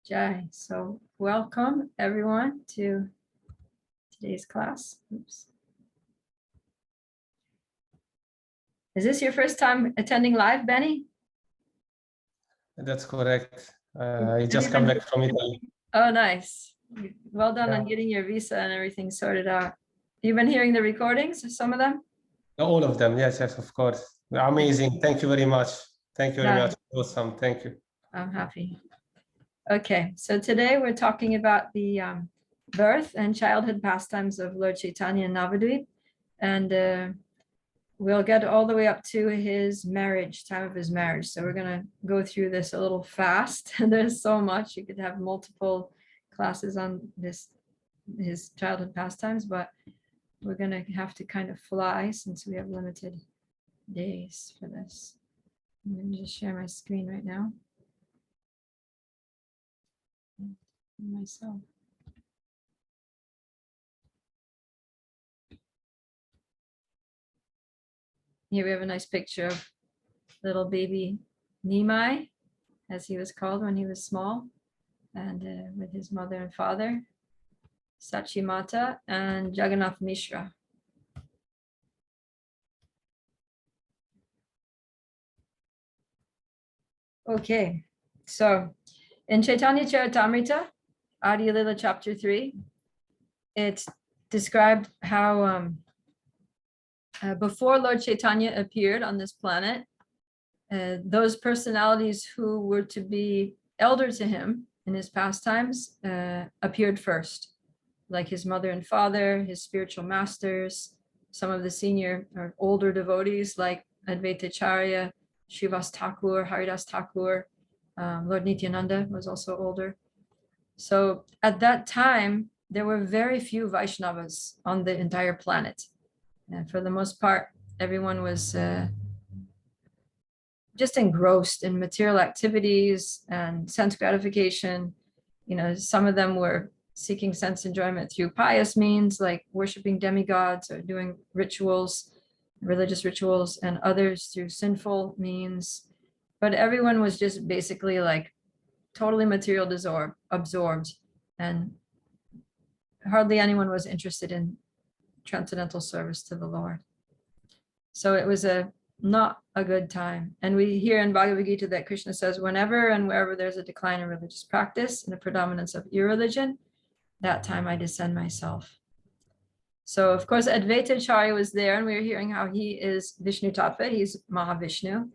Jai. So welcome everyone to today's class. Oops. Is this your first time attending live, Benny? That's correct. I just come back from Italy. Oh, nice. Well done on Yeah. getting your visa and everything sorted out. You've been hearing the recordings of some of them? All of them. Yes, of course. Amazing. Thank you very much. Thank you very Yeah. much. Awesome. Thank you. I'm happy. Okay, so today we're talking about the birth and childhood pastimes of Lord Caitanya in Navadvip, and we'll get all the way up to his marriage, time of his marriage. So we're going to go through this a little fast. There's so much. You could have multiple classes on his childhood pastimes, but we're going to have to kind of fly since we have limited days for this. I'm going to just share my screen right now. Myself. Here we have a nice picture of little baby Nimai, as he was called when he was small, and with his mother and father, Sachimata and Jagannath Mishra. Okay, so in Caitanya Charitamrita, Adi Lila chapter 3, it's described how before Lord Caitanya appeared on this planet, those personalities who were to be elder to him in his pastimes appeared first, like his mother and father, his spiritual masters, some of the senior or older devotees like Advaita Acharya, Srivas Thakur, Haridas Thakur, Lord Nityananda was also older. So at that time, there were very few Vaishnavas on the entire planet. And for the most part, everyone was just engrossed in material activities and sense gratification. You know, some of them were seeking sense enjoyment through pious means, like worshiping demigods or doing rituals, religious rituals, and others through sinful means. But everyone was just basically like totally material absorbed, and hardly anyone was interested in transcendental service to the Lord. So it was not a good time. And we hear in Bhagavad Gita that Krishna says, whenever and wherever there's a decline in religious practice and the predominance of irreligion, that time I descend myself. So of course, Advaita Acharya was there, and we were hearing how he is Vishnu Tattva, he's Mahavishnu.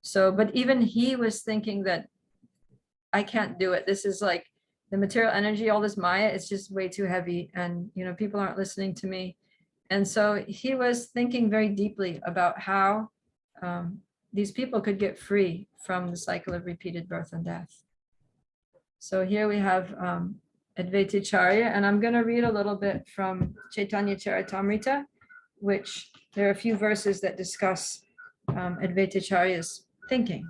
So, but even he was thinking that I can't do it. This is like the material energy, all this Maya, it's just way too heavy. And, you know, people aren't listening to me. And so he was thinking very deeply about how these people could get free from the cycle of repeated birth and death. So here we have Advaita Acharya, and I'm going to read a little bit from Caitanya Charitamrita, which there are a few verses that discuss Advaita Acharya's thinking.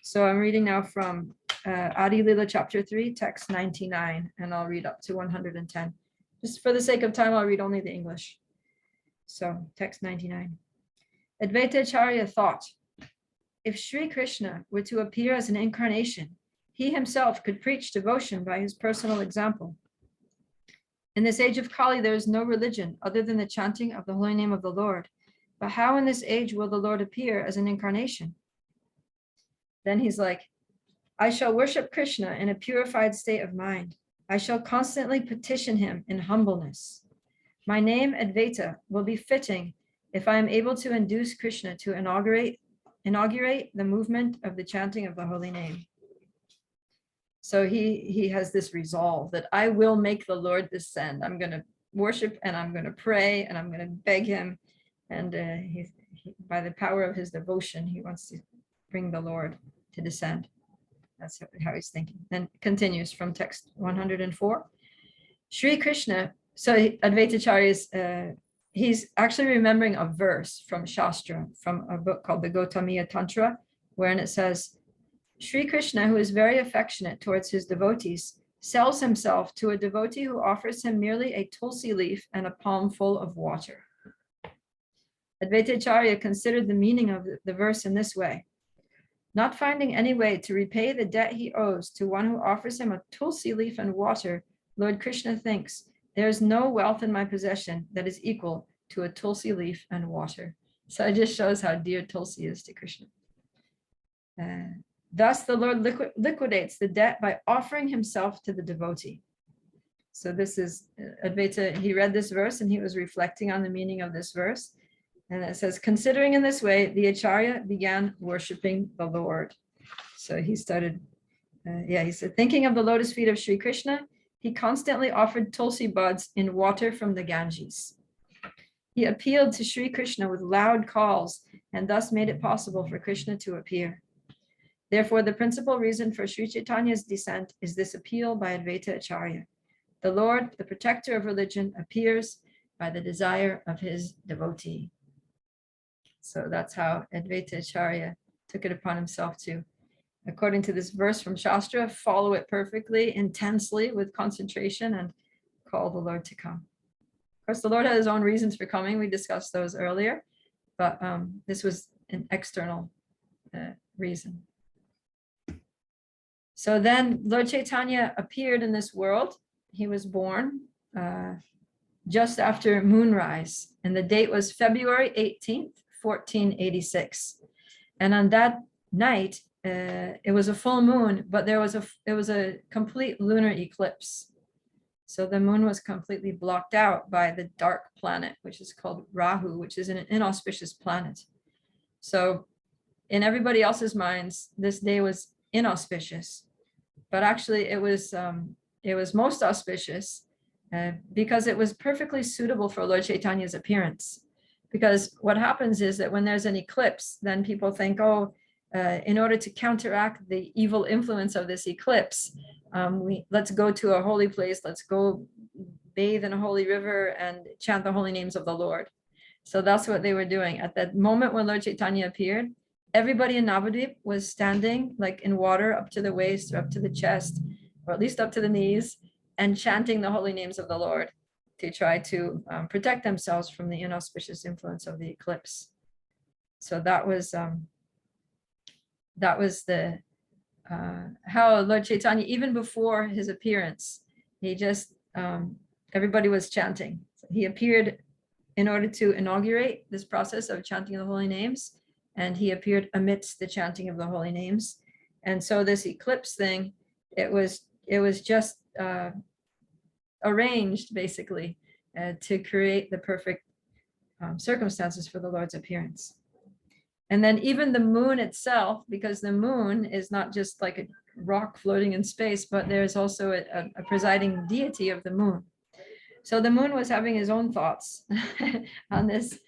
So I'm reading now from Adi Lila chapter 3, text 99, and I'll read up to 110. Just for the sake of time, I'll read only the English. So text 99. Advaita Acharya thought, if Sri Krishna were to appear as an incarnation, he himself could preach devotion by his personal example. In this age of Kali, there is no religion other than the chanting of the holy name of the Lord. But how in this age will the Lord appear as an incarnation? Then he's like, I shall worship Krishna in a purified state of mind. I shall constantly petition him in humbleness. My name, Advaita, will be fitting if I am able to induce Krishna to inaugurate the movement of the chanting of the holy name. So he has this resolve that I will make the Lord descend. I'm going to worship and I'm going to pray and I'm going to beg him. And he, by the power of his devotion, he wants to bring the Lord to descend. That's how he's thinking. Then continues from text 104. Sri Krishna, so Advaita Acharya is, he's actually remembering a verse from Shastra, from a book called the Gautamiya Tantra, wherein it says, Sri Krishna, who is very affectionate towards his devotees, sells himself to a devotee who offers him merely a tulsi leaf and a palm full of water. Advaita Acharya considered the meaning of the verse in this way. Not finding any way to repay the debt he owes to one who offers him a tulsi leaf and water, Lord Krishna thinks, there is no wealth in my possession that is equal to a tulsi leaf and water. So it just shows how dear tulsi is to Krishna. Thus the Lord liquidates the debt by offering himself to the devotee. So this is Advaita, he read this verse and he was reflecting on the meaning of this verse. And it says, considering in this way, the Acharya began worshiping the Lord. So he started, he said, thinking of the lotus feet of Sri Krishna, he constantly offered tulsi buds in water from the Ganges. He appealed to Sri Krishna with loud calls and thus made it possible for Krishna to appear. Therefore, the principal reason for Sri Chaitanya's descent is this appeal by Advaita Acharya. The Lord, the protector of religion, appears by the desire of his devotee. So that's how Advaita Acharya took it upon himself to, according to this verse from Shastra, follow it perfectly, intensely, with concentration, and call the Lord to come. Of course, the Lord had his own reasons for coming. We discussed those earlier, but this was an external reason. So then Lord Chaitanya appeared in this world. He was born just after moonrise, and the date was February 18th, 1486. And on that night, it was a full moon, but it was a complete lunar eclipse. So the moon was completely blocked out by the dark planet, which is called Rahu, which is an inauspicious planet. So in everybody else's minds, this day was inauspicious, but actually it was most auspicious because it was perfectly suitable for Lord Chaitanya's appearance. Because what happens is that when there's an eclipse, then people think, oh, in order to counteract the evil influence of this eclipse, let's go to a holy place, let's go bathe in a holy river and chant the holy names of the Lord. So that's what they were doing. At that moment when Lord Chaitanya appeared, everybody in Navadvip was standing like in water up to the waist or up to the chest, or at least up to the knees, and chanting the holy names of the Lord to try to protect themselves from the inauspicious influence of the eclipse. So that was the how Lord Chaitanya, even before his appearance, he just everybody was chanting. So he appeared in order to inaugurate this process of chanting the holy names, and he appeared amidst the chanting of the holy names. And so this eclipse thing, it was just arranged basically to create the perfect circumstances for the Lord's appearance. And then even the moon itself, because the moon is not just like a rock floating in space, but there's also a presiding deity of the moon. So the moon was having his own thoughts on this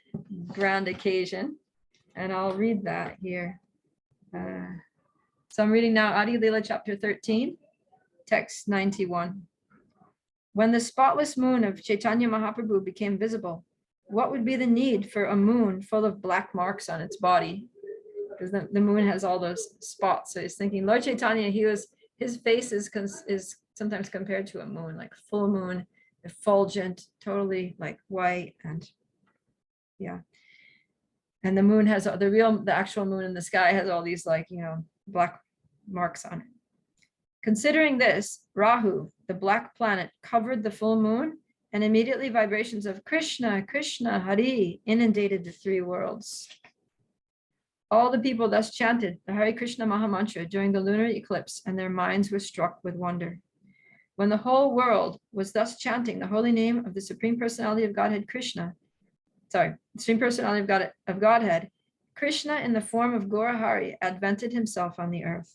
grand occasion. And I'll read that here. So I'm reading now Adi Lila chapter 13, text 91. When the spotless moon of Chaitanya Mahaprabhu became visible, what would be the need for a moon full of black marks on its body? Because the moon has all those spots. So he's thinking Lord Chaitanya, his face is sometimes compared to a moon, like full moon, effulgent, totally like white, and yeah. And the moon has the actual moon in the sky has all these like, black marks on it. Considering this, Rahu, the black planet, covered the full moon, and immediately vibrations of Krishna, Krishna, Hari inundated the three worlds. All the people thus chanted the Hare Krishna Mahamantra during the lunar eclipse, and their minds were struck with wonder. When the whole world was thus chanting the holy name of the Supreme Personality of Godhead, Supreme Personality of Godhead, Krishna in the form of Gaurahari advented himself on the earth.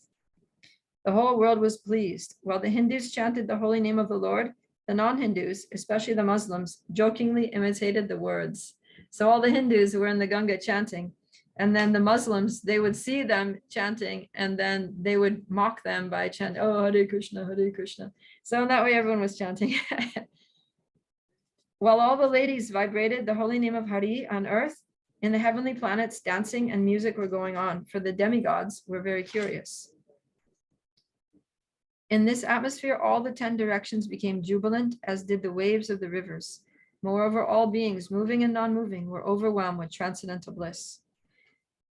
The whole world was pleased. While the Hindus chanted the holy name of the Lord, the non-Hindus, especially the Muslims, jokingly imitated the words. So all the Hindus were in the Ganga chanting, and then the Muslims, they would see them chanting, and then they would mock them by chanting, oh, Hare Krishna, Hare Krishna. So in that way, everyone was chanting. While all the ladies vibrated the holy name of Hari on earth, in the heavenly planets, dancing and music were going on, for the demigods were very curious. In this atmosphere, all the 10 directions became jubilant, as did the waves of the rivers. Moreover, all beings, moving and non-moving, were overwhelmed with transcendental bliss.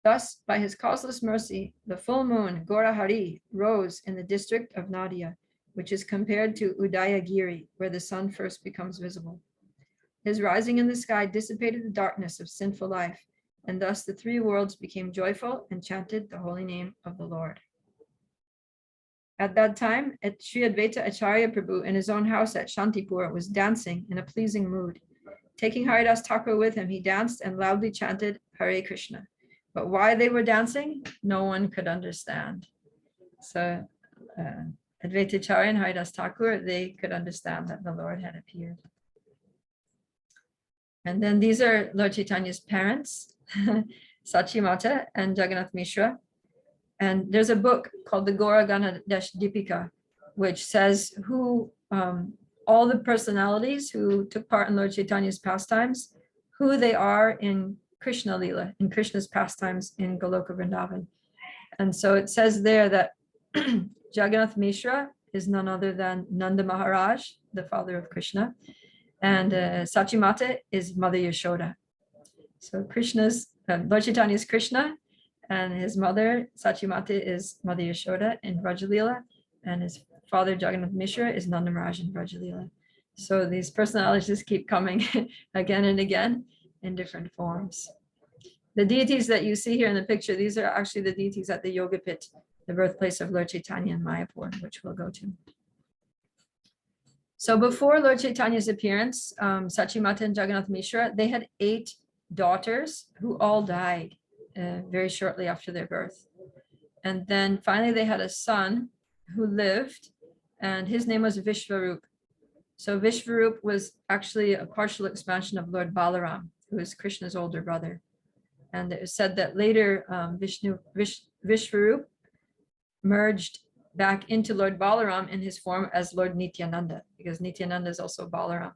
Thus, by his causeless mercy, the full moon, Gorahari, rose in the district of Nadia, which is compared to Udayagiri, where the sun first becomes visible. His rising in the sky dissipated the darkness of sinful life, and thus the three worlds became joyful and chanted the holy name of the Lord. At that time, Sri Advaita Acharya Prabhu in his own house at Shantipur was dancing in a pleasing mood. Taking Haridas Thakur with him, he danced and loudly chanted Hare Krishna. But why they were dancing, no one could understand. So Advaita Acharya and Haridas Thakur, they could understand that the Lord had appeared. And then these are Lord Chaitanya's parents, Sachi Mata and Jagannath Mishra. And there's a book called the Gaura Ganadesh Dipika, which says who all the personalities who took part in Lord Chaitanya's pastimes, who they are in Krishna Lila, in Krishna's pastimes in Goloka Vrindavan. And so it says there that Jagannath Mishra is none other than Nanda Maharaj, the father of Krishna, and Sachimata is Mother Yashoda. So Krishna's, Lord Chaitanya is Krishna, and his mother, Sachimata, is Mother Yashoda in Vrajalila, and his father, Jagannath Mishra, is Nanda Maharaj in Vrajalila. So these personalities just keep coming again and again in different forms. The deities that you see here in the picture, these are actually the deities at the Yoga Pit, the birthplace of Lord Chaitanya in Mayapur, which we'll go to. So before Lord Chaitanya's appearance, Sachimata and Jagannath Mishra, they had 8 daughters who all died very shortly after their birth. And then finally they had a son who lived, and his name was Vishvarup. So Vishvarup was actually a partial expansion of Lord Balaram, who is Krishna's older brother. And it was said that later Vishvarup merged back into Lord Balaram in his form as Lord Nityananda, because Nityananda is also Balaram.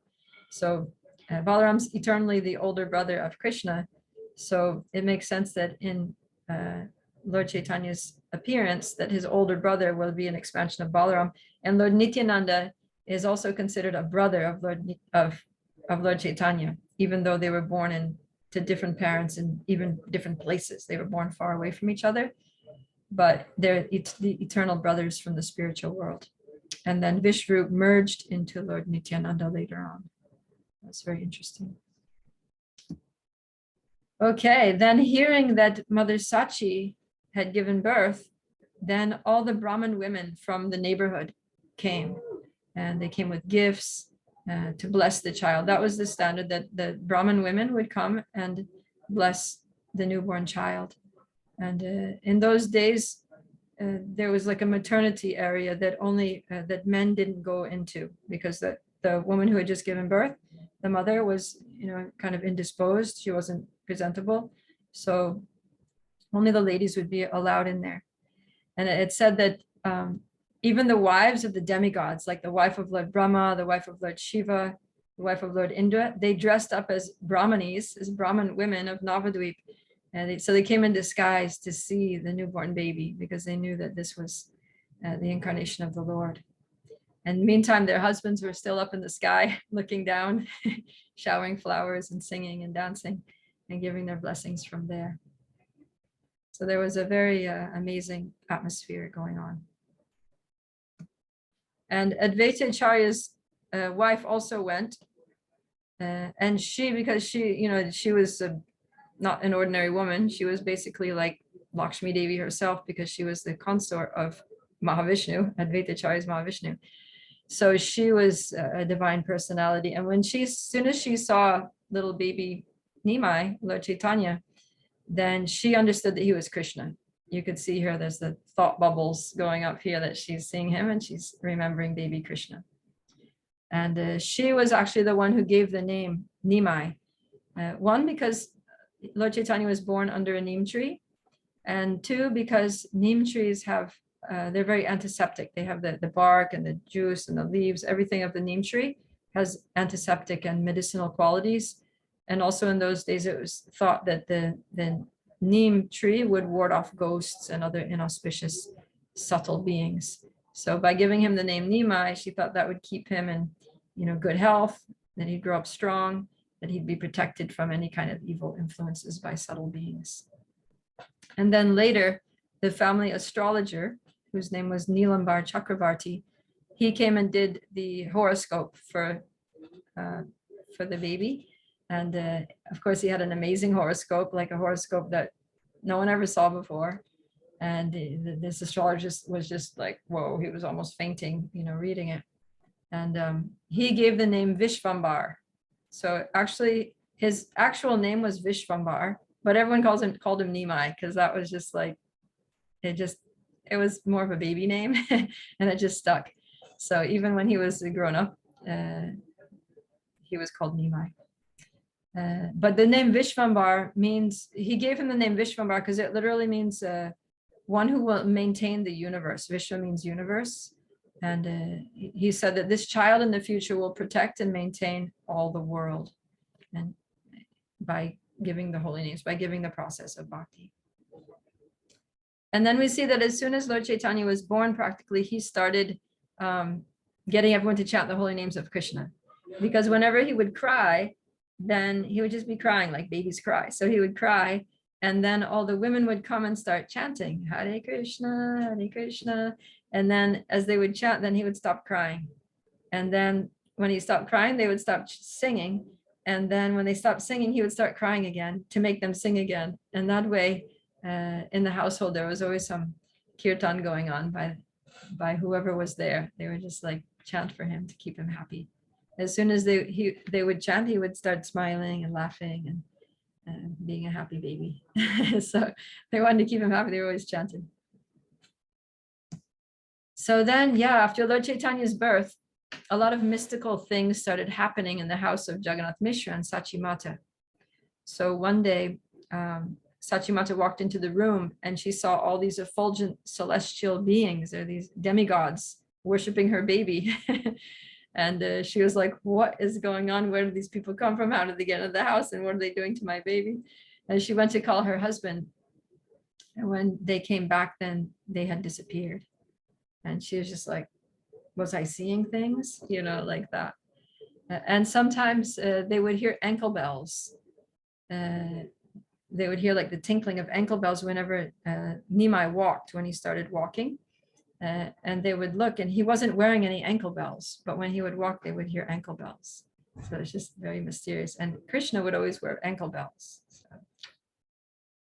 So Balaram's eternally the older brother of Krishna. So it makes sense that in Lord Chaitanya's appearance, that his older brother will be an expansion of Balaram. And Lord Nityananda is also considered a brother of Lord Chaitanya, even though they were born to different parents and even different places. They were born far away from each other, but they're the eternal brothers from the spiritual world. And then Vishvarup merged into Lord Nityananda later on. That's very interesting. Okay, then hearing that Mother Sachi had given birth, then all the Brahmin women from the neighborhood came, and they came with gifts to bless the child. That was the standard, that the Brahmin women would come and bless the newborn child. And in those days, there was like a maternity area that only that men didn't go into, because the woman who had just given birth, the mother was, kind of indisposed. She wasn't presentable. So only the ladies would be allowed in there. And it said that even the wives of the demigods, like the wife of Lord Brahma, the wife of Lord Shiva, the wife of Lord Indra, they dressed up as Brahmanis, as Brahmin women of Navadvip. And so they came in disguise to see the newborn baby, because they knew that this was the incarnation of the Lord. And meantime, their husbands were still up in the sky, looking down, showering flowers and singing and dancing and giving their blessings from there. So there was a very amazing atmosphere going on. And Advaita Acharya's wife also went. And she, because she was not an ordinary woman, she was basically like Lakshmi Devi herself, because she was the consort of Mahavishnu, Advaita Acharya's Mahavishnu. So she was a divine personality. And when as soon as she saw little baby Nimai, Lord Chaitanya, then she understood that he was Krishna. You could see her, there's the thought bubbles going up here that she's seeing him, and she's remembering baby Krishna. And she was actually the one who gave the name Nimai. One, because Lord Chaitanya was born under a neem tree, and 2, because neem trees have they're very antiseptic. They have the bark and the juice and the leaves, everything of the neem tree has antiseptic and medicinal qualities. And also in those days, it was thought that the neem tree would ward off ghosts and other inauspicious subtle beings. So by giving him the name Nimai, she thought that would keep him in good health, that he'd grow up strong, that he'd be protected from any kind of evil influences by subtle beings. And then later, the family astrologer, whose name was Nilambar Chakravarti, he came and did the horoscope for the baby. And of course, he had an amazing horoscope, like a horoscope that no one ever saw before. And this astrologist was just like, whoa, he was almost fainting, reading it. And he gave the name Vishvambar. So actually, his actual name was Vishvambar, but everyone called him Nimai, because that was just like, it was more of a baby name and it just stuck. So even when he was grown up, he was called Nimai. But the name Vishvambar means, he gave him the name Vishvambar because it literally means one who will maintain the universe. Vishwa means universe. And he said that this child in the future will protect and maintain all the world, and by giving the holy names, by giving the process of bhakti. And then we see that as soon as Lord Caitanya was born, practically, he started getting everyone to chant the holy names of Krishna. Because whenever he would cry, then he would just be crying like babies cry. So he would cry, and then all the women would come and start chanting, Hare Krishna, Hare Krishna. And then as they would chant, then he would stop crying. And then when he stopped crying, they would stop singing. And then when they stopped singing, he would start crying again to make them sing again. And that way, in the household, there was always some kirtan going on by whoever was there. They would just like chant for him to keep him happy. As soon as they would chant, he would start smiling and laughing and being a happy baby. So they wanted to keep him happy. They were always chanting. So then, after Lord Chaitanya's birth, a lot of mystical things started happening in the house of Jagannath Mishra and Sachi Mata. So one day, Sachi Mata walked into the room and she saw all these effulgent celestial beings, or these demigods, worshiping her baby. And she was like, what is going on? Where did these people come from? How did they get into the house? And what are they doing to my baby? And she went to call her husband. And when they came back, then they had disappeared. And she was just like, was I seeing things? Like that. And sometimes they would hear ankle bells. They would hear like the tinkling of ankle bells whenever Nimai walked, when he started walking. And they would look, and he wasn't wearing any ankle bells, but when he would walk, they would hear ankle bells. So it's just very mysterious. And Krishna would always wear ankle bells. So.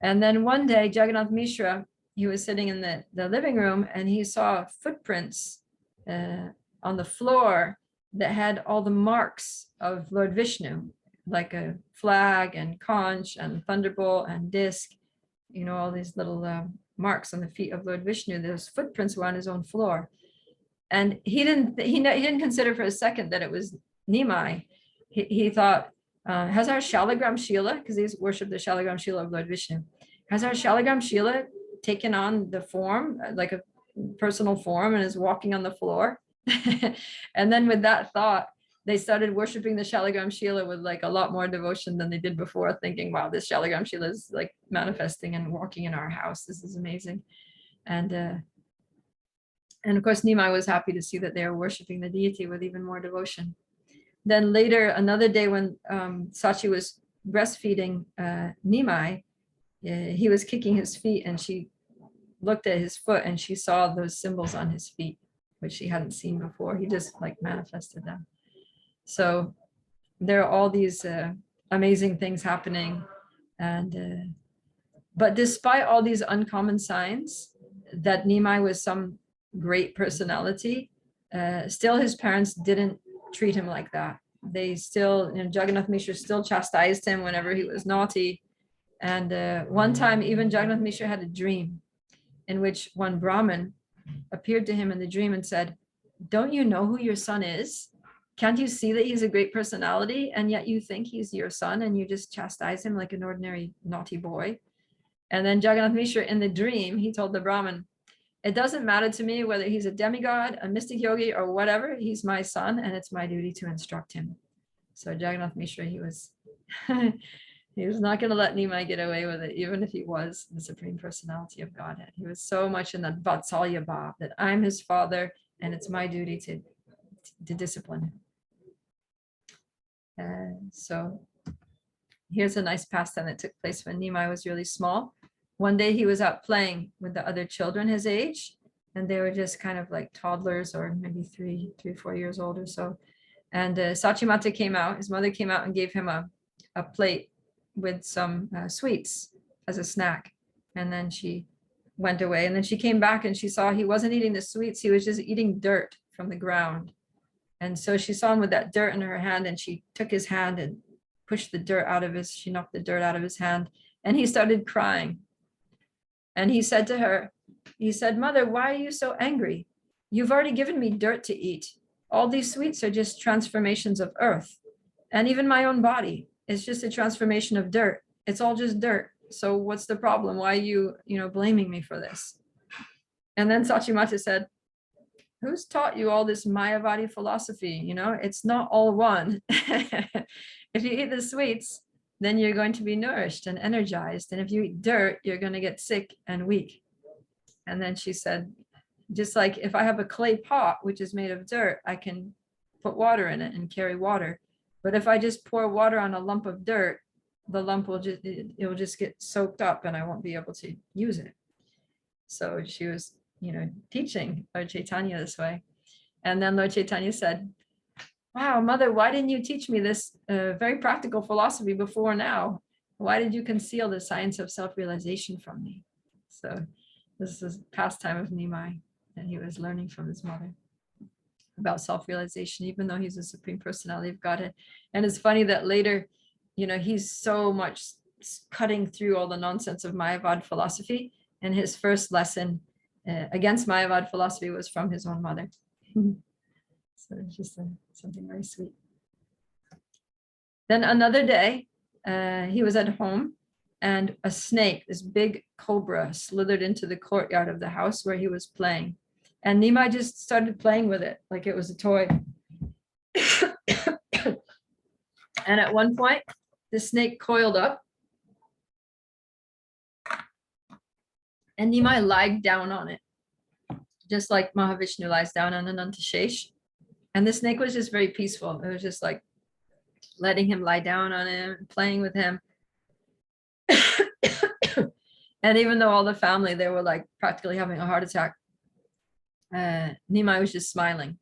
And then one day, Jagannath Mishra, he was sitting in the living room, and he saw footprints on the floor that had all the marks of Lord Vishnu, like a flag and conch and thunderbolt and disc, all these little marks on the feet of Lord Vishnu. Those footprints were on his own floor. And he didn't consider for a second that it was Nimai. He thought, has our Shalagram Shila, because he worshipped the Shalagram Shila of Lord Vishnu, has our Shalagram Shila taken on the form, like a personal form, and is walking on the floor? And then with that thought, they started worshiping the Shalagram Shila with like a lot more devotion than they did before, thinking, wow, this Shalagram Shila is like manifesting and walking in our house. This is amazing. And of course, Nimai was happy to see that they were worshiping the deity with even more devotion. Then later, another day when Sachi was breastfeeding Nimai, he was kicking his feet, and she looked at his foot and she saw those symbols on his feet, which she hadn't seen before. He just like manifested them. So there are all these amazing things happening. And but despite all these uncommon signs that Nimai was some great personality, still his parents didn't treat him like that. They still, Jagannath Mishra still chastised him whenever he was naughty. And one time, even Jagannath Mishra had a dream in which one Brahmin appeared to him in the dream and said, don't you know who your son is? Can't you see that he's a great personality, and yet you think he's your son and you just chastise him like an ordinary naughty boy? And then Jagannath Mishra, in the dream, he told the Brahmin, it doesn't matter to me whether he's a demigod, a mystic yogi, or whatever, he's my son, and it's my duty to instruct him. So Jagannath Mishra, he was he was not going to let Nimai get away with it, even if he was the Supreme Personality of Godhead. He was so much in that Vatsalya Bhav, that I'm his father, and it's my duty to discipline him. So here's a nice pastime that took place when Nimai was really small. one day he was out playing with the other children his age, and they were just kind of like toddlers or maybe 4 years old or so. And Sachimata came out, his mother came out and gave him a plate with some sweets as a snack. And then she went away, and then she came back and she saw he wasn't eating the sweets, he was just eating dirt from the ground. And so she saw him with that dirt in her hand, and she took his hand and pushed the dirt out of she knocked the dirt out of his hand, and he started crying. And he said to her, he said, "Mother, why are you so angry? You've already given me dirt to eat. All these sweets are just transformations of earth. And even my own body is just a transformation of dirt. It's all just dirt. So what's the problem? Why are you, blaming me for this?" And then Sachimata said, "Who's taught you all this Mayavadi philosophy? It's not all one. If you eat the sweets, then you're going to be nourished and energized. And if you eat dirt, you're going to get sick and weak." And then she said, just like if I have a clay pot, which is made of dirt, I can put water in it and carry water. But if I just pour water on a lump of dirt, the lump will just get soaked up and I won't be able to use it. So she was, teaching Lord Caitanya this way. And then Lord Caitanya said, "Wow, Mother, why didn't you teach me this very practical philosophy before now? Why did you conceal the science of self-realization from me?" So this is pastime of Nimai that he was learning from his mother about self-realization, even though he's a Supreme Personality of Godhead. And it's funny that later, he's so much cutting through all the nonsense of Mayavad philosophy. And his first lesson against Mayavad philosophy was from his own mother. So it's just something very sweet. Then another day, he was at home, and a snake, this big cobra, slithered into the courtyard of the house where he was playing. And Nimai just started playing with it like it was a toy. And at one point, the snake coiled up, and Nimai lied down on it, just like Mahavishnu lies down on Anantashesh. And the snake was just very peaceful. It was just like letting him lie down on him, playing with him. And even though all the family, they were like practically having a heart attack, Nimai was just smiling.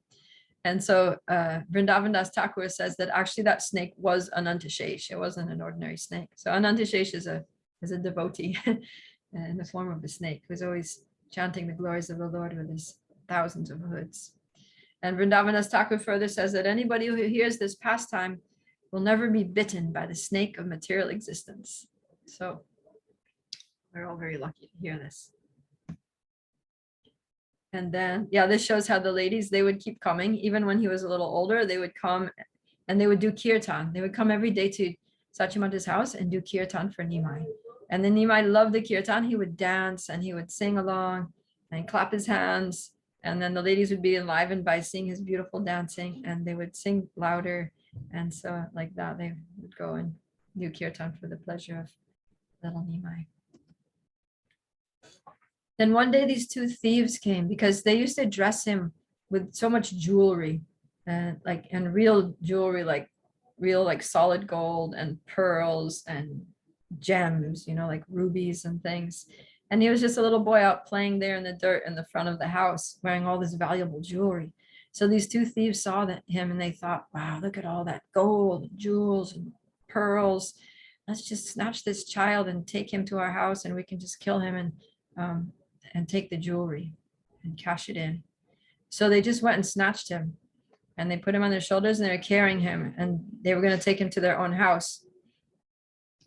And so Vrindavan Das Thakur says that actually that snake was Anantashesh. It wasn't an ordinary snake. So Anantashesh is a devotee in the form of a snake who's always chanting the glories of the Lord with his thousands of hoods. And Vrindavan Das Thakur further says that anybody who hears this pastime will never be bitten by the snake of material existence. So we're all very lucky to hear this. And then, this shows how the ladies, they would keep coming. Even when he was a little older, they would come and they would do kirtan. They would come every day to Sachimata's house and do kirtan for Nimai. And then Nimai loved the kirtan. He would dance and he would sing along and clap his hands. And then the ladies would be enlivened by seeing his beautiful dancing, and they would sing louder. And so like that, they would go and do kirtan for the pleasure of little Nimai. Then one day these two thieves came, because they used to dress him with so much jewelry, and real jewelry, like real like solid gold and pearls and gems, like rubies and things. And he was just a little boy out playing there in the dirt in the front of the house, wearing all this valuable jewelry. So these two thieves saw him and they thought, "Wow, look at all that gold and jewels and pearls. Let's just snatch this child and take him to our house, and we can just kill him and take the jewelry and cash it in." So they just went and snatched him, and they put him on their shoulders, and they were carrying him, and they were going to take him to their own house.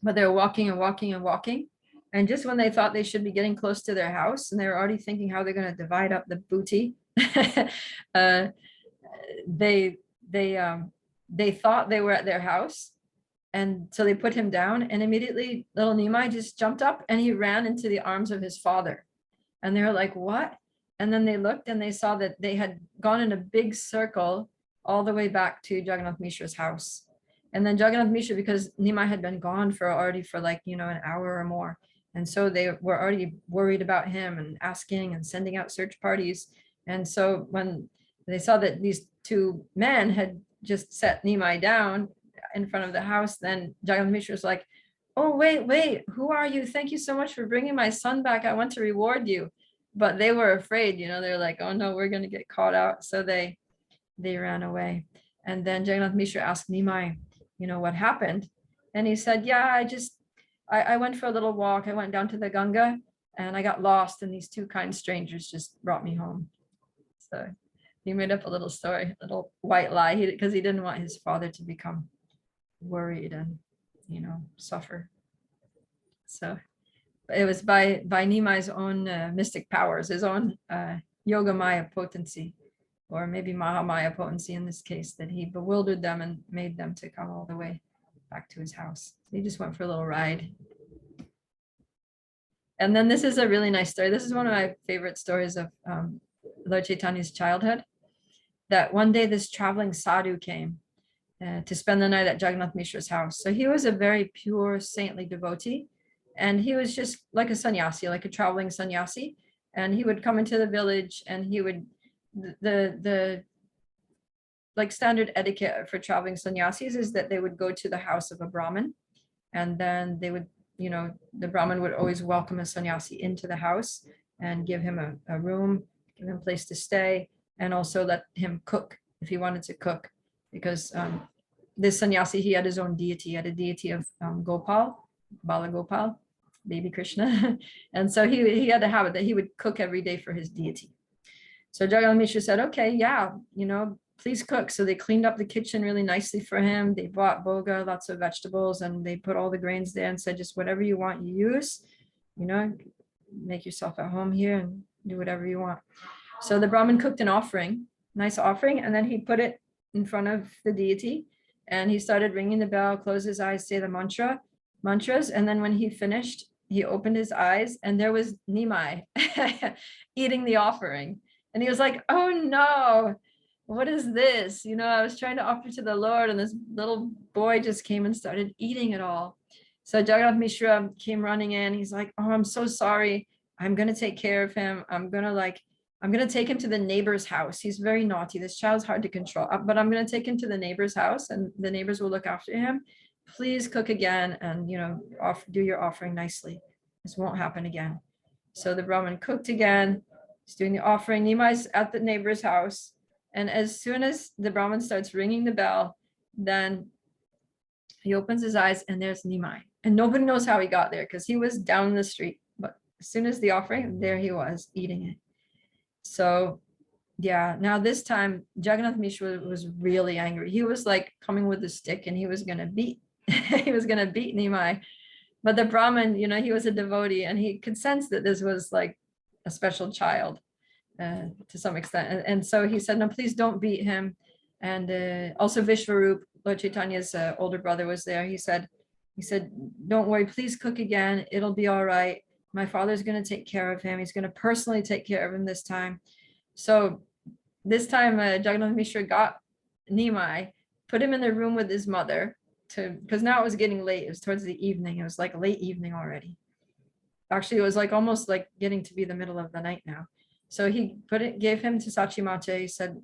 But they were walking and walking and walking. And just when they thought they should be getting close to their house, and they were already thinking how they're going to divide up the booty, they thought they were at their house. And so they put him down, and immediately little Nimai just jumped up and he ran into the arms of his father. And they were like, "What?" And then they looked and they saw that they had gone in a big circle all the way back to Jagannath Mishra's house. And then Jagannath Mishra, because Nimai had been gone for like, an hour or more. And so they were already worried about him and asking and sending out search parties. And so when they saw that these two men had just set Nimai down in front of the house, then Jagannath Mishra was like, oh, wait, who are you? Thank you so much for bringing my son back. I want to reward you. But they were afraid, they're like, oh no, we're going to get caught out. So they ran away. And then Jagannath Mishra asked Nimai, what happened? And he said, yeah, I went for a little walk. I went down to the Ganga and I got lost, and these two kind strangers just brought me home. So he made up a little story, a little white lie, because he didn't want his father to become worried and, suffer. So it was by Nimai's own mystic powers, his own Yoga Maya potency, or maybe Mahamaya potency in this case, that he bewildered them and made them to come all the way back to his house. He just went for a little ride. And then this is a really nice story. This is one of my favorite stories of Lord Chaitanya's childhood, that one day this traveling sadhu came to spend the night at Jagannath Mishra's house. So he was a very pure, saintly devotee. And he was just like a sannyasi, like a traveling sannyasi. And he would come into the village, and he would, the like standard etiquette for traveling sannyasis is that they would go to the house of a Brahmin, and then they would, the Brahmin would always welcome a sannyasi into the house and give him a room, give him a place to stay, and also let him cook if he wanted to cook, because this sannyasi, he had his own deity. He had a deity of Gopal, Bala Gopal, baby Krishna. And so he had a habit that he would cook every day for his deity. So Jagannath Mishra said, okay, yeah, please cook. So they cleaned up the kitchen really nicely for him. They bought boga, lots of vegetables, and they put all the grains there and said, just whatever you want, you use, make yourself at home here and do whatever you want. So the Brahmin cooked an offering, nice offering, and then he put it in front of the deity, and he started ringing the bell, closed his eyes, say the mantras. And then when he finished, he opened his eyes, and there was Nimai eating the offering. And he was like, oh no, what is this? I was trying to offer to the Lord, and this little boy just came and started eating it all. So Jagannath Mishra came running in. He's like, oh, I'm so sorry. I'm going to take care of him. I'm going to take him to the neighbor's house. He's very naughty. This child's hard to control, but I'm going to take him to the neighbor's house, and the neighbors will look after him. Please cook again and, do your offering nicely. This won't happen again. So the Brahmin cooked again. He's doing the offering. Nimai's at the neighbor's house. And as soon as the Brahmin starts ringing the bell, then he opens his eyes, and there's Nimai. And nobody knows how he got there, because he was down the street. But as soon as the offering, there he was eating it. So yeah, now this time Jagannath Mishra was really angry. He was like coming with a stick, and he was going to beat Nimai. But the Brahmin, he was a devotee, and he could sense that this was like a special child to some extent. And so he said, no, please don't beat him. And also Vishwarup, Lord Chaitanya's older brother, was there. He said, don't worry, please cook again. It'll be all right. My father's going to take care of him. He's going to personally take care of him this time. So this time Jagannath Mishra got Nimai, put him in the room with his mother, because now it was getting late. It was towards the evening. It was like late evening already. Actually, it was like almost like getting to be the middle of the night now. So he gave him to Sachimata. He said,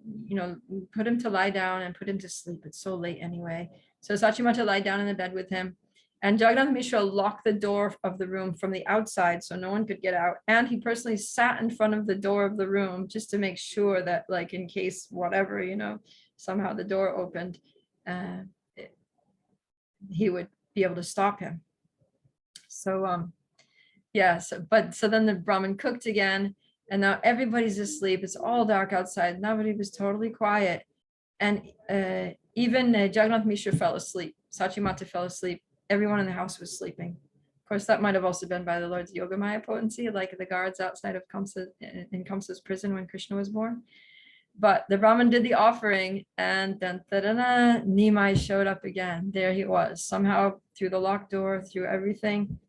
put him to lie down and put him to sleep. It's so late anyway. So Sachimata lied down in the bed with him. And Jagannath Mishra locked the door of the room from the outside so no one could get out. And he personally sat in front of the door of the room just to make sure that, like, in case whatever, somehow the door opened, he would be able to stop him. So, yeah, so then the Brahmin cooked again. And now everybody's asleep. It's all dark outside. Nobody was totally quiet. And even Jagannath Mishra fell asleep. Sachimata fell asleep. Everyone in the house was sleeping. Of course, that might have also been by the Lord's Yoga Maya potency, like the guards outside of Kamsa, in Kamsa's prison when Krishna was born. But the Brahmin did the offering, and then Nimai showed up again. There he was, somehow through the locked door, through everything.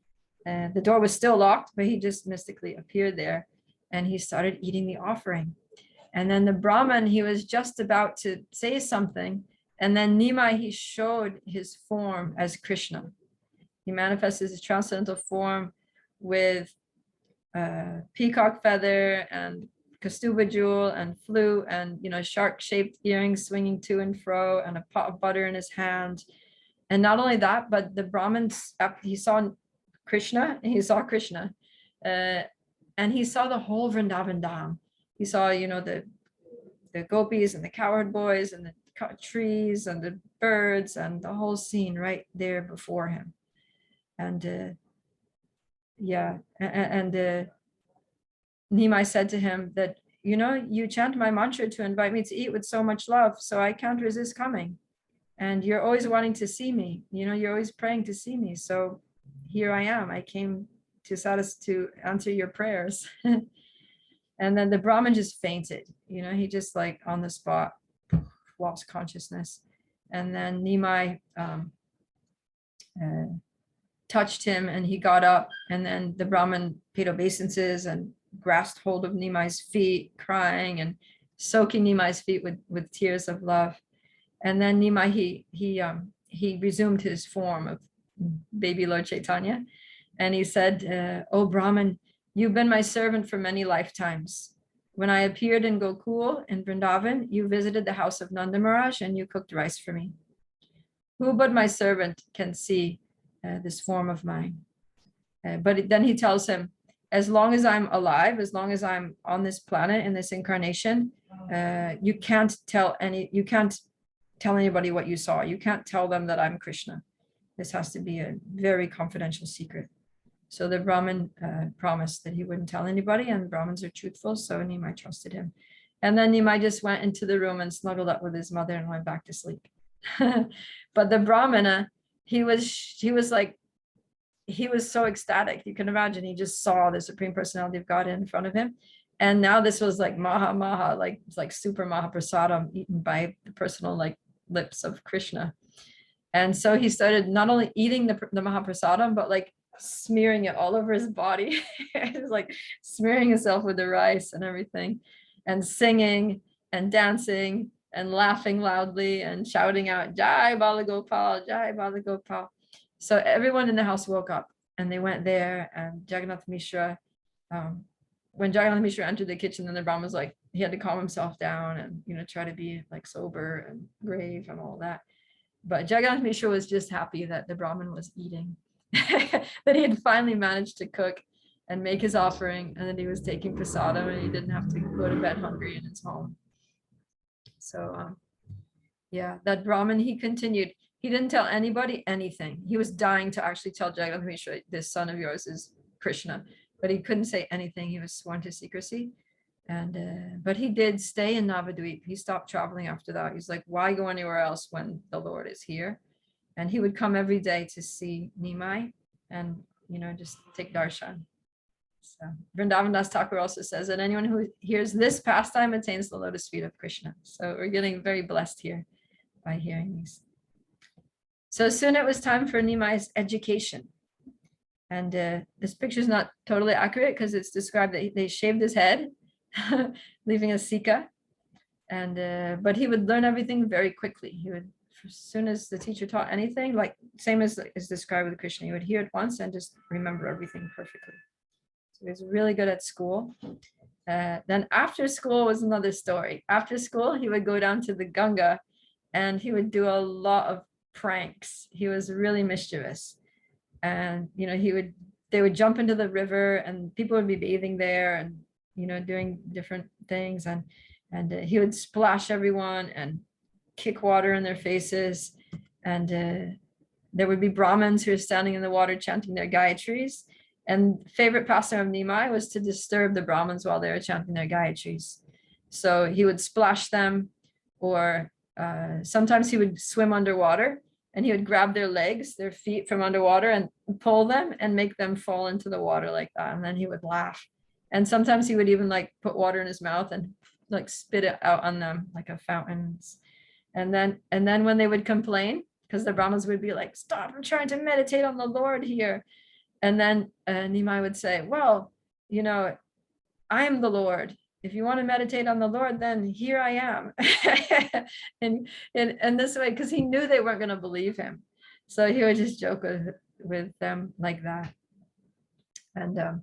And the door was still locked, but he just mystically appeared there. And he started eating the offering. And then the Brahmin, he was just about to say something. And then Nimai, he showed his form as Krishna. He manifested his transcendental form with peacock feather and kastuba jewel and flute and, shark-shaped earrings swinging to and fro, and a pot of butter in his hand. And not only that, but the Brahmins, he saw Krishna, and he saw the whole Vrindavan Dham. He saw, the gopis and the cowherd boys and the trees and the birds and the whole scene right there before him. And Nimai said to him that, you chant my mantra to invite me to eat with so much love, so I can't resist coming. And you're always wanting to see me, you're always praying to see me. So here I am. I came to answer your prayers. And then the Brahmin just fainted, he just like on the spot lost consciousness. And then Nimai touched him and he got up, and then the Brahmin paid obeisances and grasped hold of Nimai's feet, crying and soaking Nimai's feet with tears of love. And then Nimai, he resumed his form of baby Lord Caitanya. And he said, "Oh Brahmin, you've been my servant for many lifetimes. When I appeared in Gokul in Vrindavan, you visited the house of Nanda Maharaj and you cooked rice for me. Who but my servant can see this form of mine?" But then he tells him, as long as I'm alive, as long as I'm on this planet in this incarnation, you can't tell anybody what you saw. You can't tell them that I'm Krishna. This has to be a very confidential secret. So the Brahmin promised that he wouldn't tell anybody, and Brahmins are truthful, so Nimai trusted him. And then Nimai just went into the room and snuggled up with his mother and went back to sleep. But the Brahmana, he was so ecstatic. You can imagine, he just saw the Supreme Personality of God in front of him. And now this was like Maha, like it's like super Mahaprasadam eaten by the personal like lips of Krishna. And so he started not only eating the Mahaprasadam, but like smearing it all over his body. He was like smearing himself with the rice and everything, and singing and dancing and laughing loudly and shouting out, "Jai Balagopal, Jai Balagopal." So everyone in the house woke up and they went there, and Jagannath Mishra, when Jagannath Mishra entered the kitchen, then the Brahman was like, he had to calm himself down and, try to be like sober and grave and all that. But Jagannath Mishra was just happy that the Brahmin was eating, that he had finally managed to cook and make his offering, and that he was taking prasadam and he didn't have to go to bed hungry in his home. So that Brahmin, he continued. He didn't tell anybody anything. He was dying to actually tell Jagannath Mishra, "This son of yours is Krishna," but he couldn't say anything. He was sworn to secrecy. And but he did stay in Navadvip. He stopped traveling after that. He's like, why go anywhere else when the Lord is here? And he would come every day to see Nimai and just take darshan. So Vrindavan Das Thakur also says that anyone who hears this pastime attains the lotus feet of Krishna. So we're getting very blessed here by hearing these. So soon it was time for Nimai's education. And this picture is not totally accurate because it's described that they shaved his head, leaving a sika. And but he would learn everything very quickly. He would, as soon as the teacher taught anything, like same as is described with Krishna, he would hear it once and just remember everything perfectly. So he was really good at school. Then after school was another story. After school, he would go down to the Ganga and he would do a lot of pranks. He was really mischievous. And they would jump into the river and people would be bathing there and doing different things, and he would splash everyone and kick water in their faces. And there would be Brahmins who were standing in the water chanting their Gayatris. And favorite pastime of Nimai was to disturb the Brahmins while they were chanting their Gayatris. So he would splash them, or sometimes he would swim underwater and he would grab their legs, their feet from underwater and pull them and make them fall into the water like that. And then he would laugh. And sometimes he would even like put water in his mouth and like spit it out on them like a fountain. And then when they would complain, because the Brahmins would be like, "Stop, I'm trying to meditate on the Lord here." And then Nimai would say, "Well, I am the Lord. If you want to meditate on the Lord, then here I am." and this way, because he knew they weren't going to believe him. So he would just joke with them like that. And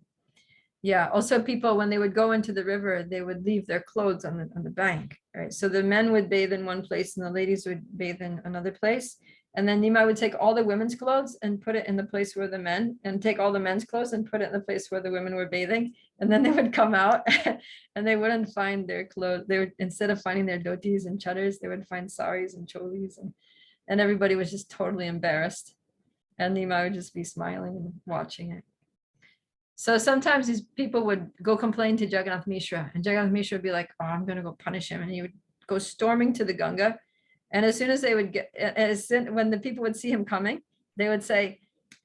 also people, when they would go into the river, they would leave their clothes on the bank, right? So the men would bathe in one place and the ladies would bathe in another place. And then Nimai would take all the women's clothes and put it in the place where the men, and take all the men's clothes and put it in the place where the women were bathing. And then they would come out and they wouldn't find their clothes. They would, instead of finding their dhotis and chaddars, they would find saris and cholis, and everybody was just totally embarrassed. And Nimai would just be smiling and watching it. So sometimes these people would go complain to Jagannath Mishra, and Jagannath Mishra would be like, oh, I'm going to go punish him. And he would go storming to the Ganga. And as soon as they would get, when the people would see him coming, they would say,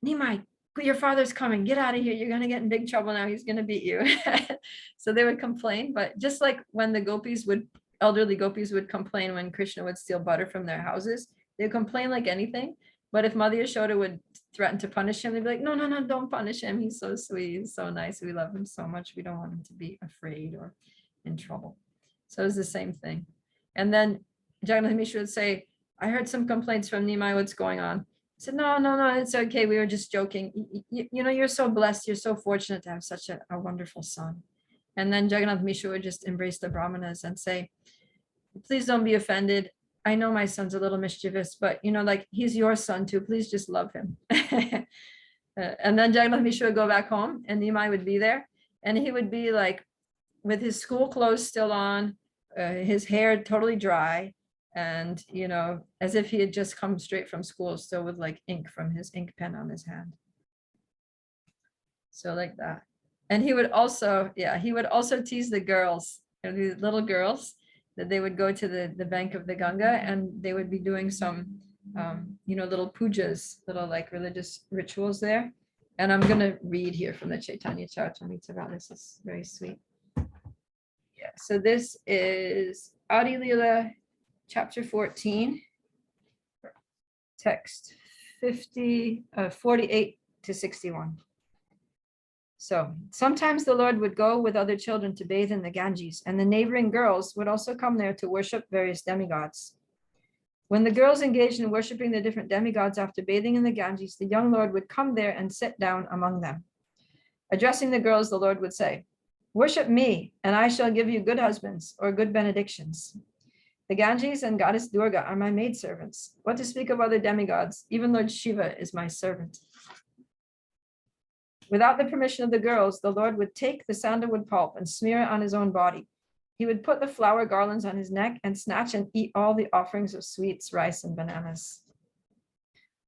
Nimai, your father's coming, get out of here. You're going to get in big trouble now. He's going to beat you. So they would complain. But just like when the gopis would, elderly gopis would complain when Krishna would steal butter from their houses, they would complain like anything. But if Mother Yashoda would threaten to punish him, they'd be like, no, no, no, don't punish him. He's so sweet. He's so nice. We love him so much. We don't want him to be afraid or in trouble. So it's the same thing. And then Jagannath Mishra would say, I heard some complaints from Nimai, what's going on? I said, no, no, no, it's okay. We were just joking. You know, you're so blessed. You're so fortunate to have such a wonderful son. And then Jagannath Mishra would just embrace the Brahmanas and say, please don't be offended. I know my son's a little mischievous, but you know, like he's your son too. Please just love him. And then Jagannath Mishra would go back home and Nimai would be there. And he would be like with his school clothes still on, his hair totally dry. And, you know, as if he had just come straight from school, still with like ink from his ink pen on his hand. So like that. And he would also, he would also tease the girls, you know, the little girls, that they would go to the bank of the Ganga and they would be doing some, you know, little pujas, little like religious rituals there. And I'm going to read here from the Caitanya Charitamrita. This is very sweet. Yeah, so this is Adi Leela, chapter 14, text 48 to 61. So sometimes the Lord would go with other children to bathe in the Ganges, and the neighboring girls would also come there to worship various demigods. When the girls engaged in worshiping the different demigods after bathing in the Ganges, the young Lord would come there and sit down among them. Addressing the girls, the Lord would say, worship me, and I shall give you good husbands or good benedictions. The Ganges and goddess Durga are my maidservants. What to speak of other demigods? Even Lord Shiva is my servant. Without the permission of the girls, the Lord would take the sandalwood pulp and smear it on his own body. He would put the flower garlands on his neck and snatch and eat all the offerings of sweets, rice, and bananas.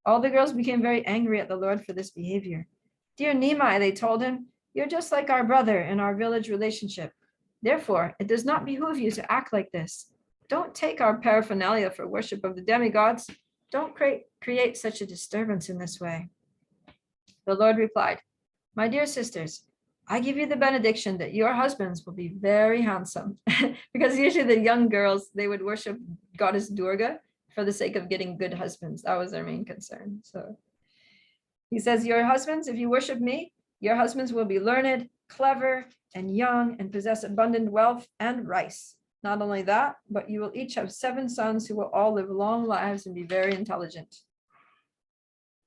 All the girls became very angry at the Lord for this behavior. Dear Nimai, they told him, you're just like our brother in our village relationship. Therefore, it does not behoove you to act like this. Don't take our paraphernalia for worship of the demigods. Don't create such a disturbance in this way. The Lord replied, my dear sisters, I give you the benediction that your husbands will be very handsome. Because usually the young girls, they would worship goddess Durga for the sake of getting good husbands. That was their main concern. So he says, your husbands, if you worship me, your husbands will be learned, clever, and young, and possess abundant wealth and rice. Not only that, but you will each have 7 sons who will all live long lives and be very intelligent.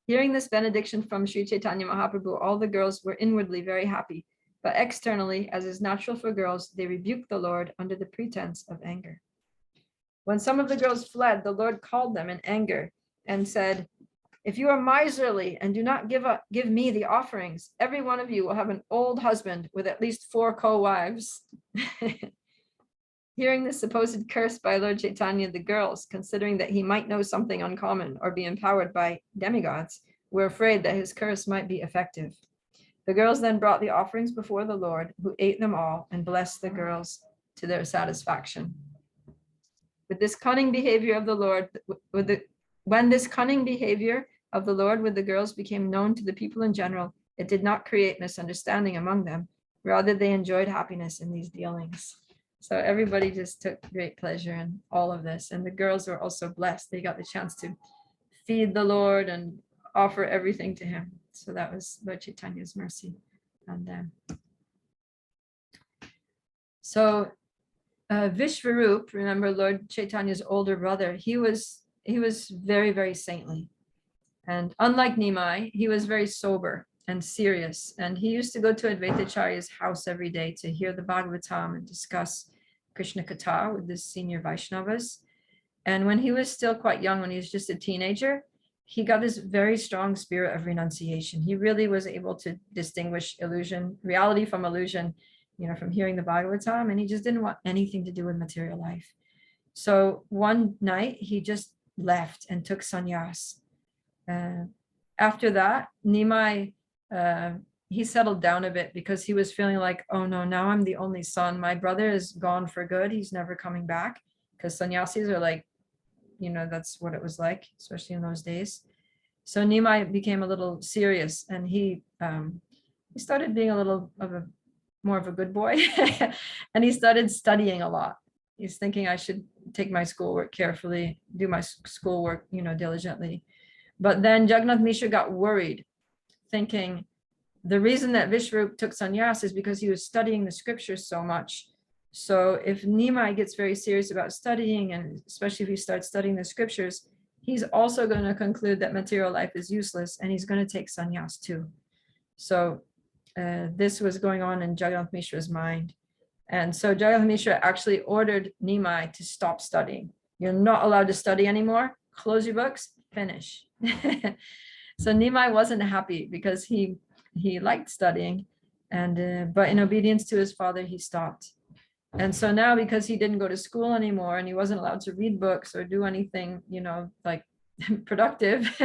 Hearing this benediction from Sri Caitanya Mahaprabhu, all the girls were inwardly very happy, but externally, as is natural for girls, they rebuked the Lord under the pretense of anger. When some of the girls fled, the Lord called them in anger and said, if you are miserly and do not give me the offerings, every one of you will have an old husband with at least 4 co-wives. Hearing this supposed curse by Lord Caitanya, the girls, considering that he might know something uncommon or be empowered by demigods, were afraid that his curse might be effective. The girls then brought the offerings before the Lord, who ate them all and blessed the girls to their satisfaction. With this cunning behavior of the Lord, when this cunning behavior of the Lord with the girls became known to the people in general, it did not create misunderstanding among them. Rather, they enjoyed happiness in these dealings. So everybody just took great pleasure in all of this. And the girls were also blessed. They got the chance to feed the Lord and offer everything to him. So that was Lord Chaitanya's mercy on them. So Vishvarup, remember Lord Chaitanya's older brother, he was very, very saintly. And unlike Nimai, he was very sober and serious. And he used to go to Advaitacharya's house every day to hear the Bhagavatam and discuss Krishna Katha with the senior Vaishnavas. And when he was still quite young, when he was just a teenager, he got this very strong spirit of renunciation. He really was able to distinguish reality from illusion, from hearing the Bhagavatam, and he just didn't want anything to do with material life. So one night he just left and took sannyas. After that, Nimai, he settled down a bit because he was feeling like, oh no, now I'm the only son. My brother is gone for good. He's never coming back, because sannyasis are like, that's what it was like, especially in those days. So Nimai became a little serious, and he started being a little more of a good boy, and he started studying a lot. He's thinking, I should take my schoolwork carefully, do my schoolwork, diligently. But then Jagannath Mishra got worried, thinking the reason that Vishwarup took sannyas is because he was studying the scriptures so much. So if Nimai gets very serious about studying, and especially if he starts studying the scriptures, he's also going to conclude that material life is useless, and he's going to take sannyas too. So this was going on in Jagannath Mishra's mind. And so Jagannath Mishra actually ordered Nimai to stop studying. You're not allowed to study anymore. Close your books, finish. So Nimai wasn't happy because he liked studying, and but in obedience to his father, he stopped. And so now, because he didn't go to school anymore and he wasn't allowed to read books or do anything, like productive,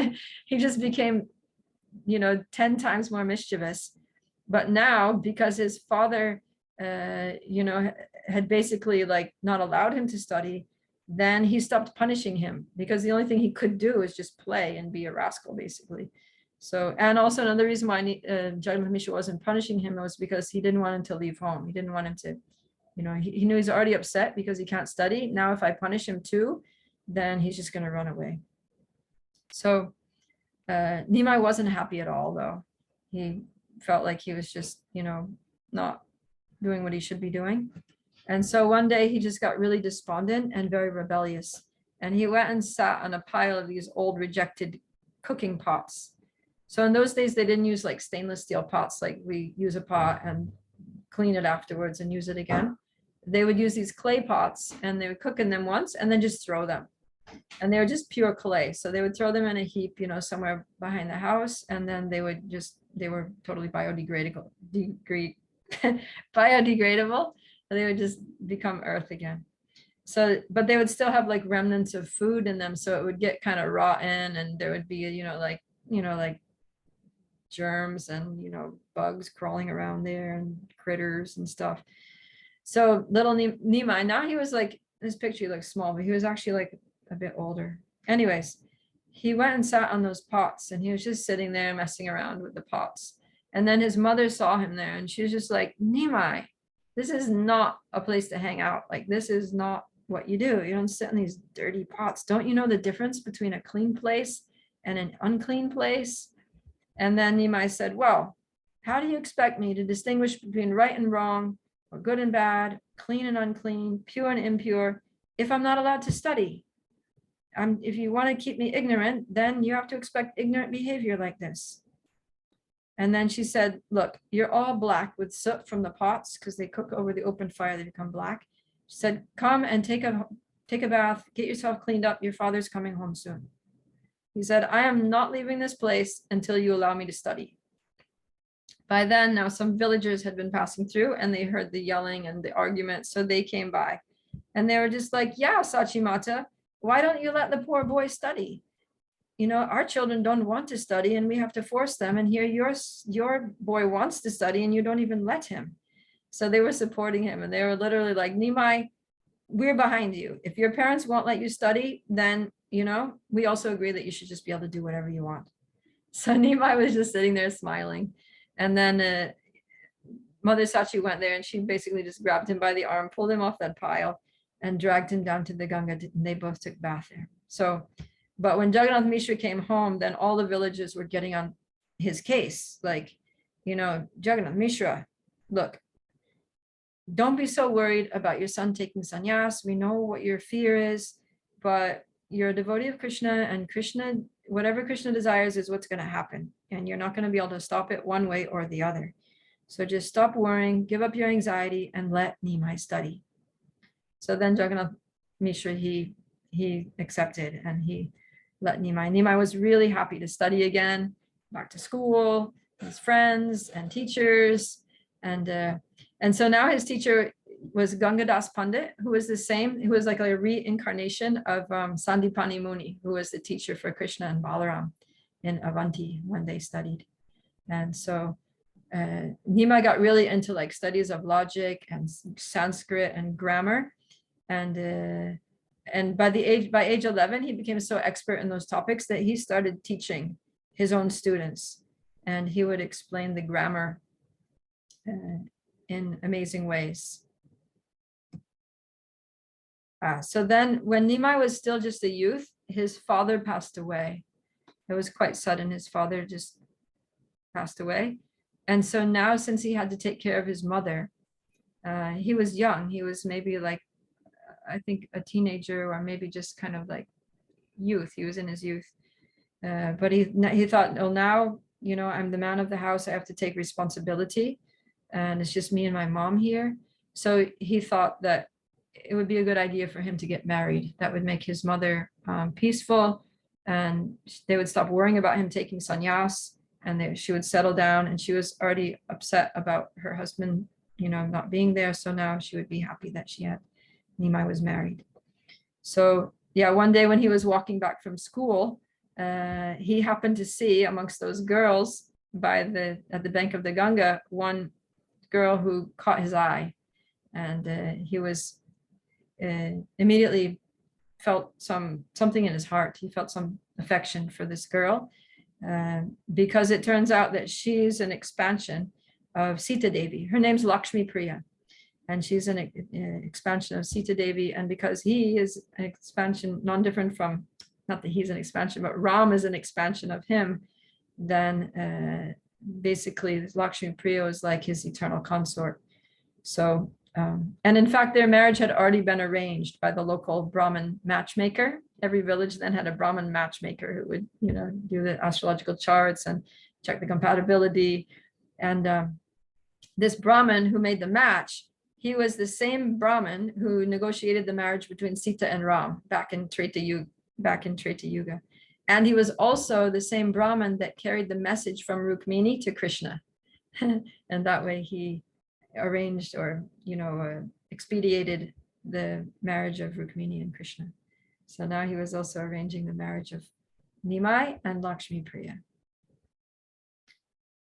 he just became, 10 times more mischievous. But now, because his father, had basically like not allowed him to study, then he stopped punishing him, because the only thing he could do is just play and be a rascal, basically. So, and also another reason why Jagannath Mishra wasn't punishing him was because he didn't want him to leave home. He didn't want him to, he knew he's already upset because he can't study. Now, if I punish him too, then he's just going to run away. So Nimai wasn't happy at all, though. He felt like he was just, not doing what he should be doing. And so one day he just got really despondent and very rebellious. And he went and sat on a pile of these old rejected cooking pots. So in those days, they didn't use like stainless steel pots, like we use a pot and clean it afterwards and use it again. They would use these clay pots, and they would cook in them once and then just throw them. And they were just pure clay. So they would throw them in a heap, somewhere behind the house. And then they were totally biodegradable. Biodegradable. They would just become earth again. So, but they would still have like remnants of food in them. So it would get kind of rotten, and there would be, like germs and, bugs crawling around there and critters and stuff. So little Nimai, now he was like, this picture he looks small, but he was actually like a bit older. Anyways, he went and sat on those pots, and he was just sitting there messing around with the pots. And then his mother saw him there, and she was just like, Nimai, this is not a place to hang out. Like, this is not what you do. You don't sit in these dirty pots. Don't you know the difference between a clean place and an unclean place? And then Nimai said, well, how do you expect me to distinguish between right and wrong, or good and bad, clean and unclean, pure and impure, if I'm not allowed to study? If you want to keep me ignorant, then you have to expect ignorant behavior like this. And then she said, look, you're all black with soot from the pots, because they cook over the open fire, they become black. She said, come and take a bath, get yourself cleaned up. Your father's coming home soon. He said, I am not leaving this place until you allow me to study. By then, now some villagers had been passing through, and they heard the yelling and the argument. So they came by, and they were just like, yeah, Sachimata, why don't you let the poor boy study? Our children don't want to study, and we have to force them. And here your boy wants to study, and you don't even let him. So they were supporting him, and they were literally like, Nimai, we're behind you. If your parents won't let you study, then, we also agree that you should just be able to do whatever you want. So Nimai was just sitting there smiling. And then Mother Sachi went there, and she basically just grabbed him by the arm, pulled him off that pile, and dragged him down to the Ganga, and they both took bath there. So, but when Jagannath Mishra came home, then all the villagers were getting on his case. Like, Jagannath Mishra, look, don't be so worried about your son taking sannyas. We know what your fear is, but you're a devotee of Krishna, and Krishna, whatever Krishna desires is what's going to happen. And you're not going to be able to stop it one way or the other. So just stop worrying, give up your anxiety, and let Nimai study. So then Jagannath Mishra, he accepted, and he let Nimai. Nimai was really happy to study again, back to school, his friends and teachers. And so now his teacher was Gangadas Pandit, who was who was like a reincarnation of Sandipani Muni, who was the teacher for Krishna and Balaram in Avanti when they studied. And so Nimai got really into like studies of logic and Sanskrit and grammar. And by age 11, he became so expert in those topics that he started teaching his own students, and he would explain the grammar in amazing ways. So then when Nimai was still just a youth, his father passed away. It was quite sudden. His father just passed away. And so now, since he had to take care of his mother, he was young. He was maybe like, I think, a teenager, or maybe just kind of like youth. He was in his youth. But he thought, well, now, you know, I'm the man of the house. I have to take responsibility. And it's just me and my mom here. So he thought that it would be a good idea for him to get married. That would make his mother peaceful, and they would stop worrying about him taking sannyas, and she would settle down. And she was already upset about her husband, you know, not being there. So now she would be happy that Nimai was married. So yeah, one day when he was walking back from school, he happened to see amongst those girls at the bank of the Ganga, one girl who caught his eye, and he was immediately felt something in his heart. He felt some affection for this girl, because it turns out that she's an expansion of Sita Devi. Her name's Lakshmi Priya, and she's an expansion of Sita Devi. And because he is an expansion, non-different from, not that he's an expansion, but Ram is an expansion of him, then basically Lakshmi Priya is like his eternal consort. So, and in fact, their marriage had already been arranged by the local Brahmin matchmaker. Every village then had a Brahmin matchmaker who would, you know, do the astrological charts and check the compatibility. And this Brahmin who made the match, he was the same Brahmin who negotiated the marriage between Sita and Ram back in Treta Yuga. And he was also the same Brahmin that carried the message from Rukmini to Krishna. And that way he arranged, or, you know, expedited the marriage of Rukmini and Krishna. So now he was also arranging the marriage of Nimai and Lakshmi Priya.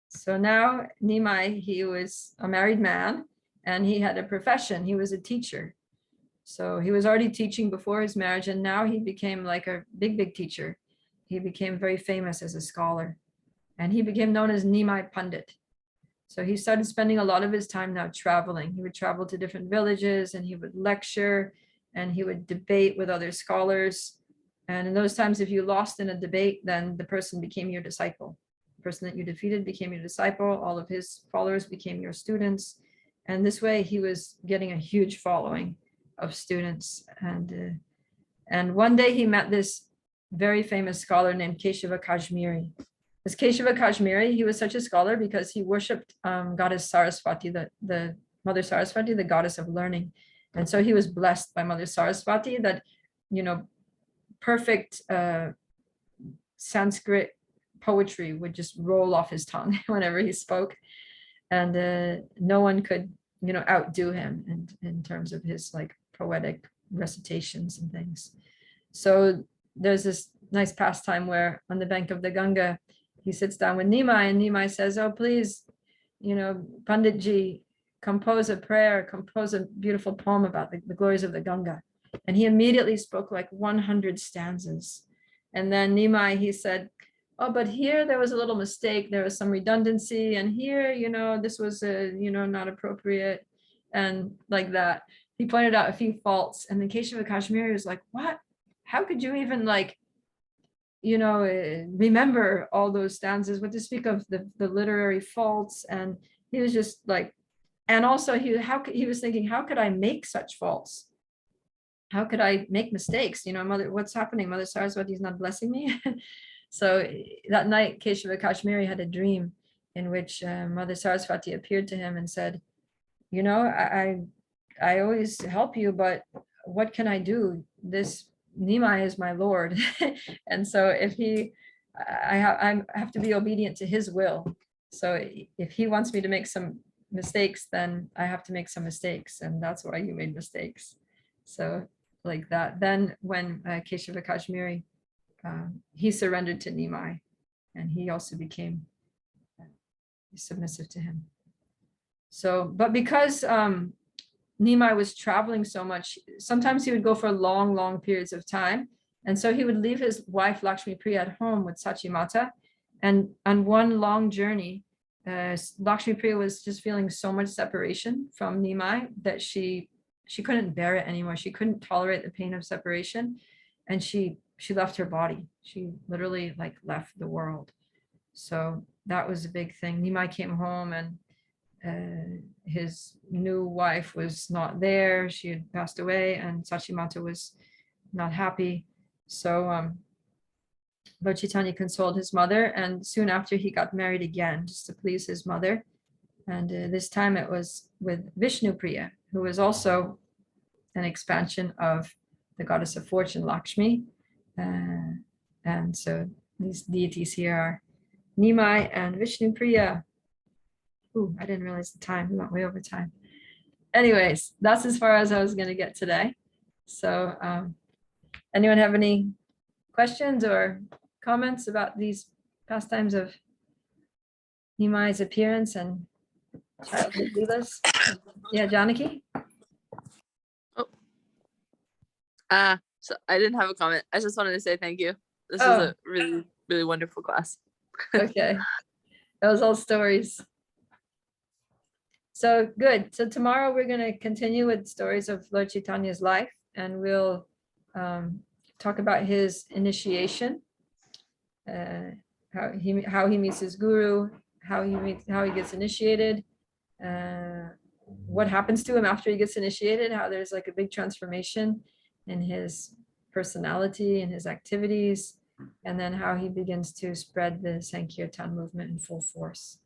So now Nimai, he was a married man, and he had a profession. He was a teacher. So he was already teaching before his marriage, and now he became like a big teacher. He became very famous as a scholar, and he became known as Nimai Pandit. So he started spending a lot of his time now traveling. He would travel to different villages, and he would lecture, and he would debate with other scholars. And in those times, if you lost in a debate, then the person became your disciple. The person that you defeated became your disciple. All of his followers became your students. And this way he was getting a huge following of students. And one day he met this very famous scholar named Keshava Kashmiri. This Keshava Kashmiri, he was such a scholar because he worshipped goddess Saraswati, the Mother Saraswati, the goddess of learning. And so he was blessed by Mother Saraswati that, you know, perfect Sanskrit poetry would just roll off his tongue whenever he spoke. And no one could, you know, outdo him in terms of his like poetic recitations and things. So there's this nice pastime where on the bank of the Ganga, he sits down with Nimai, and Nimai says, oh, please, you know, Panditji, compose a prayer, compose a beautiful poem about the glories of the Ganga. And he immediately spoke like 100 stanzas. And then Nimai, he said, oh, but here there was a little mistake. There was some redundancy. And here, you know, this was, you know, not appropriate. And like that, he pointed out a few faults. And then Keshava Kashmiri was like, what? How could you even like, you know, remember all those stanzas? What to speak of the literary faults? And he was just like, and also he was thinking, how could I make such faults? How could I make mistakes? You know, Mother, what's happening? Mother Saraswati is not blessing me. So that night, Keshava Kashmiri had a dream in which Mother Saraswati appeared to him and said, you know, I always help you, but what can I do? This Nimai is my Lord. And so if I have to be obedient to his will. So if he wants me to make some mistakes, then I have to make some mistakes. And that's why you made mistakes. So like that. Then when Keshava Kashmiri, he surrendered to Nimai, and he also became submissive to him. So, but because Nimai was traveling so much, sometimes he would go for long, long periods of time. And so he would leave his wife Lakshmi Priya at home with Sachimata. And on one long journey, Lakshmi Priya was just feeling so much separation from Nimai that she couldn't bear it anymore. She couldn't tolerate the pain of separation. And she left her body. She literally like left the world. So that was a big thing. Nimai came home, and his new wife was not there. She had passed away, and Sachimata was not happy. So Lord Chaitanya consoled his mother, and soon after he got married again, just to please his mother. And this time it was with Vishnu Priya, who was also an expansion of the goddess of fortune, Lakshmi. And so these deities here are Nimai and Vishnu Priya. Ooh, I didn't realize the time. We went way over time. Anyways, that's as far as I was going to get today. So anyone have any questions or comments about these pastimes of Nimai's appearance and childhood leelas? Yeah, Janaki? So I didn't have a comment. I just wanted to say thank you. This was a really, really wonderful class. Okay. That was all stories. So good. So tomorrow we're going to continue with stories of Lord Chaitanya's life, and we'll talk about his initiation, how he meets his guru, how he gets initiated, what happens to him after he gets initiated, how there's like a big transformation in his personality and his activities, and then how he begins to spread the Sankirtan movement in full force.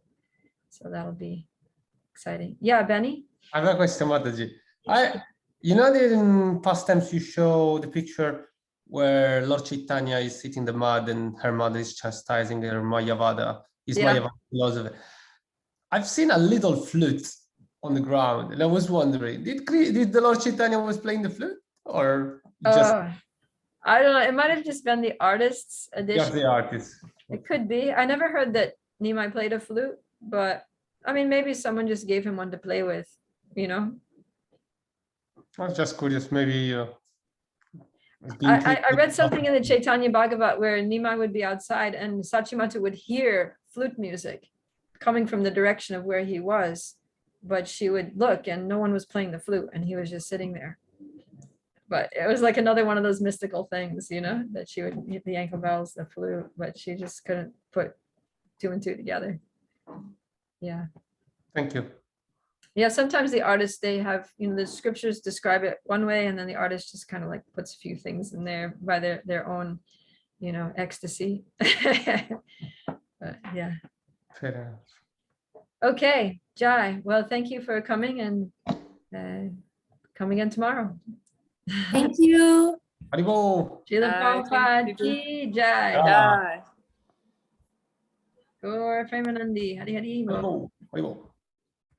So that'll be exciting. Yeah, Benny? I have a question, Mataji. You know that in Pastimes you show the picture where Lord Chaitanya is sitting in the mud and her mother is chastising her Mayavada, Mayavada philosophy. I've seen a little flute on the ground, and I was wondering, did the Lord Chaitanya was playing the flute, or just I don't know. It might have just been the artist's edition. just the artist? It could be. I never heard that Nimai played a flute, but I mean, maybe someone just gave him one to play with, you know? I was just curious, maybe. I read something in the Caitanya Bhagavat where Nimai would be outside and Sachimata would hear flute music coming from the direction of where he was, but she would look and no one was playing the flute and he was just sitting there. But it was like another one of those mystical things, you know, that she would hit the ankle bells, the flute, but she just couldn't put two and two together. Yeah. Thank you. Yeah, sometimes the artists, they have, you know, the scriptures describe it one way and then the artist just kind of like puts a few things in there by their own, you know, ecstasy. But yeah. Fair enough. Okay, Jai. Well, thank you for coming, and come again tomorrow. Thank you. Haribo. Srila Prabhupada thank ki Jai. Yeah. Bye. Gaur Premanandi. Hari Hari. Haribo. Haribo.